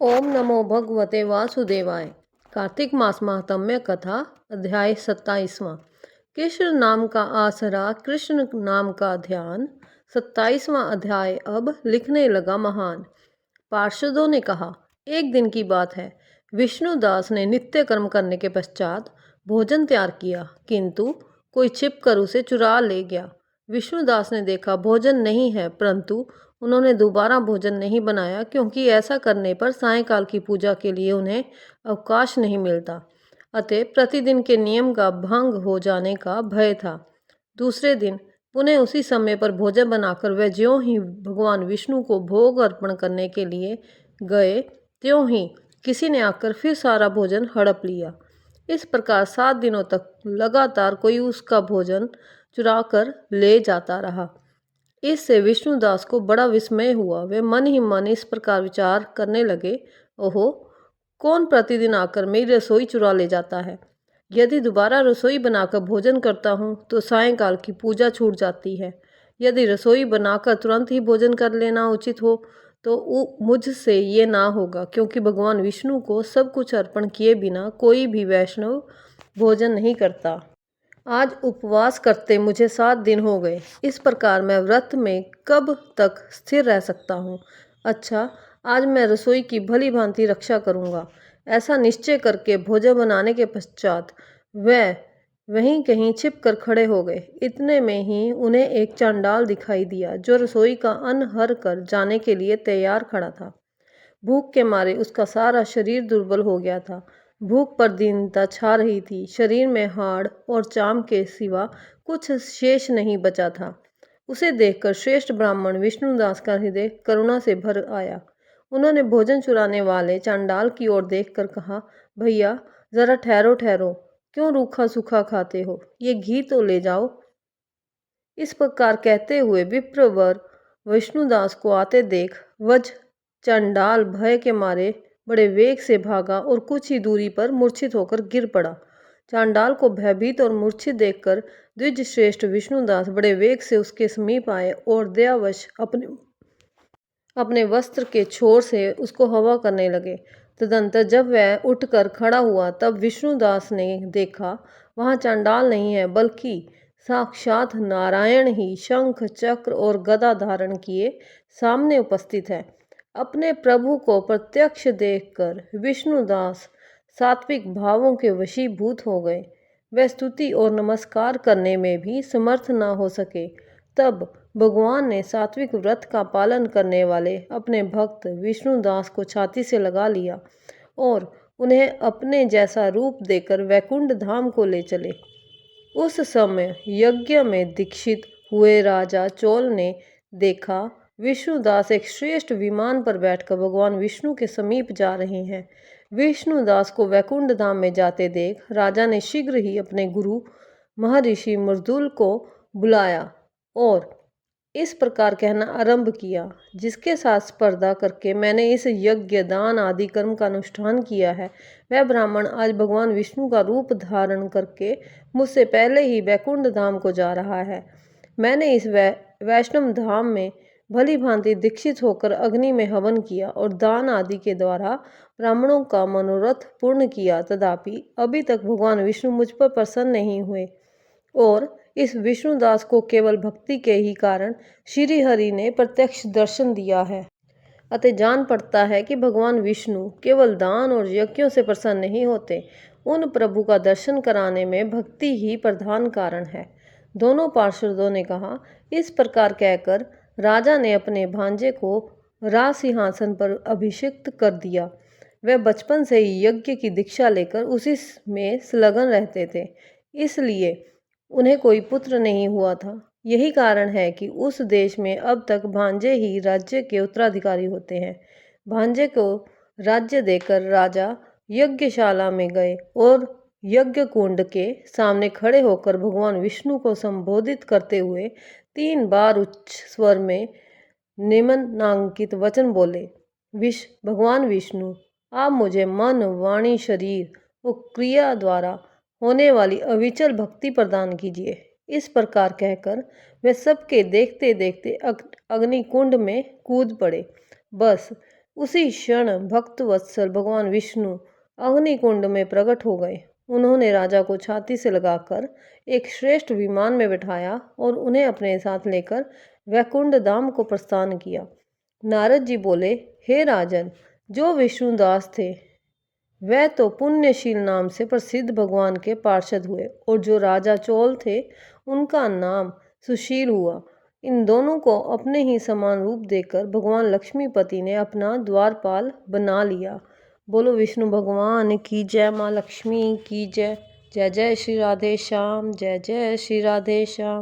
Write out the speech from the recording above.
ओम नमो भगवते वासुदेवाय। कार्तिक मास महात्म्य कथा अध्याय 27वां। कृष्ण नाम का आसरा, कृष्ण नाम का ध्यान। 27वां अध्याय अब लिखने लगा महान। पार्षदों ने कहा, एक दिन की बात है। विष्णुदास ने नित्य कर्म करने के पश्चात भोजन तैयार किया, किंतु कोई छिप कर उसे चुरा ले गया। विष्णुदास ने देखा भोजन नहीं है, परंतु उन्होंने दोबारा भोजन नहीं बनाया, क्योंकि ऐसा करने पर सायंकाल की पूजा के लिए उन्हें अवकाश नहीं मिलता। अतः प्रतिदिन के नियम का भंग हो जाने का भय था। दूसरे दिन पुनः उसी समय पर भोजन बनाकर वह ज्यों ही भगवान विष्णु को भोग अर्पण करने के लिए गए, त्यों ही किसी ने आकर फिर सारा भोजन हड़प लिया। इस प्रकार 7 दिनों तक लगातार कोई उसका भोजन चुरा कर ले जाता रहा। इससे विष्णुदास को बड़ा विस्मय हुआ। वे मन ही मन इस प्रकार विचार करने लगे, ओहो, कौन प्रतिदिन आकर मेरी रसोई चुरा ले जाता है। यदि दोबारा रसोई बनाकर भोजन करता हूँ तो सायंकाल की पूजा छूट जाती है। यदि रसोई बनाकर तुरंत ही भोजन कर लेना उचित हो तो मुझसे ये ना होगा, क्योंकि भगवान विष्णु को सब कुछ अर्पण किए बिना कोई भी वैष्णव भोजन नहीं करता। आज उपवास करते मुझे 7 दिन हो गए। इस प्रकार मैं व्रत में कब तक स्थिर रह सकता हूँ। अच्छा, आज मैं रसोई की भली भांति रक्षा करूँगा। ऐसा निश्चय करके भोजन बनाने के पश्चात वह वहीं कहीं छिप कर खड़े हो गए। इतने में ही उन्हें एक चांडाल दिखाई दिया, जो रसोई का अन्न हर कर जाने के लिए तैयार खड़ा था। भूख के मारे उसका सारा शरीर दुर्बल हो गया था। भूख पर दीनता छा रही थी। शरीर में हाड़ और चाम के सिवा कुछ शेष नहीं बचा था। उसे देखकर श्रेष्ठ ब्राह्मण विष्णुदास का हृदय करुणा से भर आया। उन्होंने भोजन चुराने वाले चांडाल की ओर देखकर कहा, भैया जरा ठहरो ठहरो, क्यों रूखा सूखा खाते हो, ये घी तो ले जाओ। इस प्रकार कहते हुए विप्रवर विष्णुदास को आते देख वज चंडाल भय के मारे बड़े वेग से भागा और कुछ ही दूरी पर मूर्छित होकर गिर पड़ा। चांडाल को भयभीत और मूर्छित देखकर द्विज श्रेष्ठ विष्णुदास बड़े वेग से उसके समीप आए और दयावश अपने वस्त्र के छोर से उसको हवा करने लगे। तदंतर जब वह उठकर खड़ा हुआ, तब विष्णुदास ने देखा वहां चांडाल नहीं है, बल्कि साक्षात नारायण ही शंख चक्र और गदा धारण किए सामने उपस्थित है। अपने प्रभु को प्रत्यक्ष देखकर विष्णुदास सात्विक भावों के वशीभूत हो गए। वह स्तुति और नमस्कार करने में भी समर्थ न हो सके। तब भगवान ने सात्विक व्रत का पालन करने वाले अपने भक्त विष्णुदास को छाती से लगा लिया और उन्हें अपने जैसा रूप देकर वैकुंठ धाम को ले चले। उस समय यज्ञ में दीक्षित हुए राजा चोल ने देखा विष्णुदास एक श्रेष्ठ विमान पर बैठकर भगवान विष्णु के समीप जा रहे हैं। विष्णुदास को वैकुंठ धाम में जाते देख राजा ने शीघ्र ही अपने गुरु महर्षि मर्दुल को बुलाया और इस प्रकार कहना आरंभ किया, जिसके साथ स्पर्धा करके मैंने इस यज्ञ दान आदि कर्म का अनुष्ठान किया है, वह ब्राह्मण आज भगवान विष्णु का रूप धारण करके मुझसे पहले ही वैकुंठ धाम को जा रहा है। मैंने इस वैष्णव धाम में भली भांति दीक्षित होकर अग्नि में हवन किया और दान आदि के द्वारा ब्राह्मणों का मनोरथ पूर्ण किया, तथापि अभी तक भगवान विष्णु मुझ पर प्रसन्न नहीं हुए और इस विष्णुदास को केवल भक्ति के ही कारण श्री हरि ने प्रत्यक्ष दर्शन दिया है। अतः जान पड़ता है कि भगवान विष्णु केवल दान और यज्ञों से प्रसन्न नहीं होते, उन प्रभु का दर्शन कराने में भक्ति ही प्रधान कारण है। दोनों पार्षदों ने कहा। इस प्रकार कहकर राजा ने अपने भांजे को राज सिंहासन पर अभिषिक्त कर दिया। वह बचपन से ही यज्ञ की दीक्षा लेकर उसी में संलग्न रहते थे, इसलिए उन्हें कोई पुत्र नहीं हुआ था। यही कारण है कि उस देश में अब तक भांजे ही राज्य के उत्तराधिकारी होते हैं। भांजे को राज्य देकर राजा यज्ञशाला में गए और यज्ञ कुंड के सामने खड़े होकर भगवान विष्णु को संबोधित करते हुए 3 बार उच्च स्वर में निम्नांकित वचन बोले। भगवान विष्णु, आप मुझे मन, वाणी, शरीर और क्रिया द्वारा होने वाली अविचल भक्ति प्रदान कीजिए। इस प्रकार कहकर वे सबके देखते देखते अग्निकुंड में कूद पड़े। बस उसी क्षण भक्त वत्सल भगवान विष्णु अग्निकुंड में प्रकट हो गए। उन्होंने राजा को छाती से लगाकर एक श्रेष्ठ विमान में बिठाया और उन्हें अपने साथ लेकर वैकुंठ धाम को प्रस्थान किया। नारद जी बोले, हे राजन, जो विष्णुदास थे वह तो पुण्यशील नाम से प्रसिद्ध भगवान के पार्षद हुए, और जो राजा चोल थे उनका नाम सुशील हुआ। इन दोनों को अपने ही समान रूप देकर भगवान लक्ष्मीपति ने अपना द्वारपाल बना लिया। बोलो विष्णु भगवान की जय, माँ लक्ष्मी की जय। जय जय श्री राधे श्याम, जय जय श्री राधे श्याम।